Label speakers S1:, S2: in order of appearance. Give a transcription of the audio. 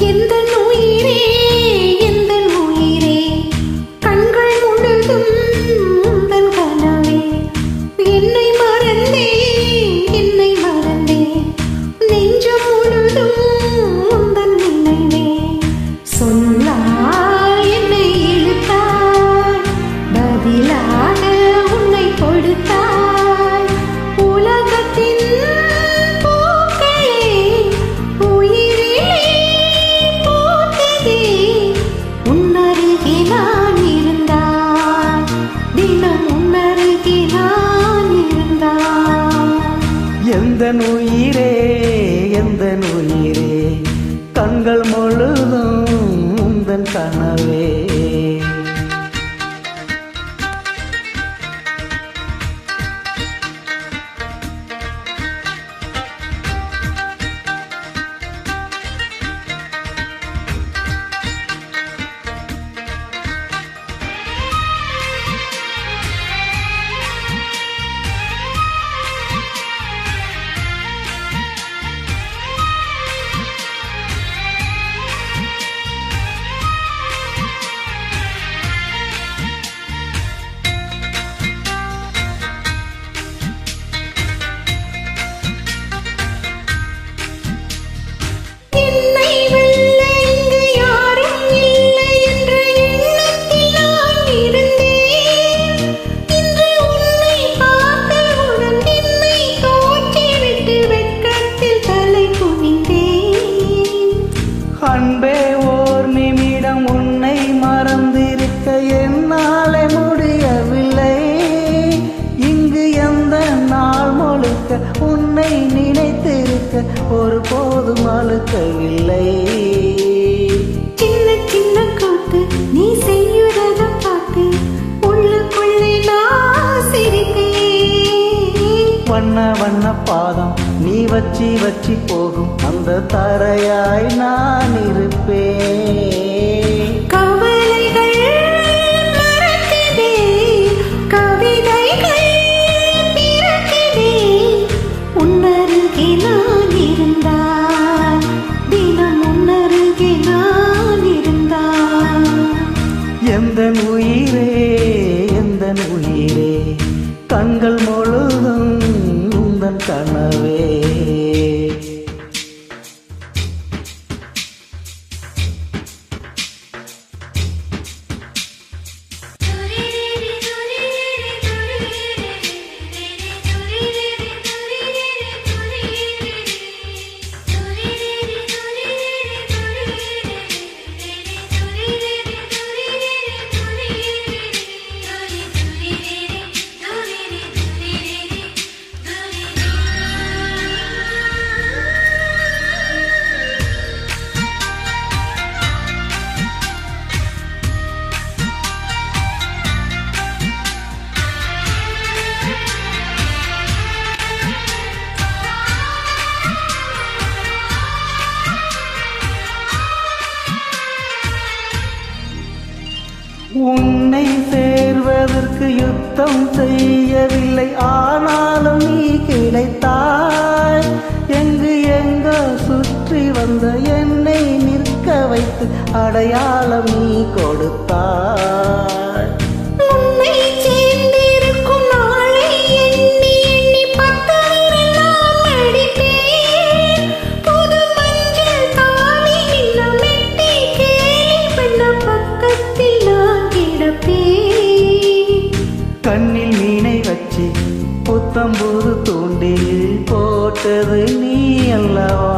S1: எந்தன் உயிரே எந்தன் உயிரே கண்கள் முழுதும் உந்தன் கனவே என்னை மறந்தேன் நெஞ்சம் முழுதும் உந்தன் நினைவே சொல்லாய் என்னை இழுத்தாய் பதிலாக உன்னை கொடுத்தாய் உலகத்தின் பூக்களே உயிரிலே பூத்ததே உன்னருகே நான் இருந்தாய் தினம் உன்னருகே நான் இருந்தாய்
S2: எந்தன் உயிரே எந்தன் உயிரே கண்கள் முழுதும் உந்தன் கனவே அன்பே ஓர் நிமிடம் உன்னை மறந்திருக்க என்னாலே முடியவில்லை இங்கு எந்த நாள் முழுக்க உன்னை நினைத்திருக்க ஒருபோதும் அழுக்கவில்லை
S1: சின்ன சின்ன கூத்து நீ செய்யுறத பார்த்து உள்ளுக்குள்ளே நான் சிரித்தேன்
S2: வண்ண வண்ண பாதம் நீ வச்சி வச்சி போகும் அந்த தரையாய் நான் இருப்பேன்
S1: கவலைகள் மறக்குதே கவிதைகள் பிறக்குதே உன்னருகே நான் இருந்தாய் தினம் உன்னருகே நான் இருந்தாய்
S2: எந்தன் உயிரே எந்தன் உயிரே கண்கள் முழுதும் உந்தன் கனவே உன்னை சேர்வதற்கு யுத்தம் செய்யவில்லை ஆனாலும் நீ கிடைத்தாய் எங்கோ சுற்றி வந்த என்னை நிற்க வைத்து அடையாளம் நீ கொடுத்தாய்
S1: உன்னை சேர்ந்திருக்கும் நாளை எண்ணி எண்ணி பத்தவரெல்லாம் அடிப்பேன் புது மஞ்சள் தாலி இன்னும் மெட்டி கேலி பண்ண பக்கத்தில் நான் கிடப்பேன்
S2: கண்ணில் மீனை வச்சு புத்தம்புது தூண்டில் போட்டது நீ அல்லவா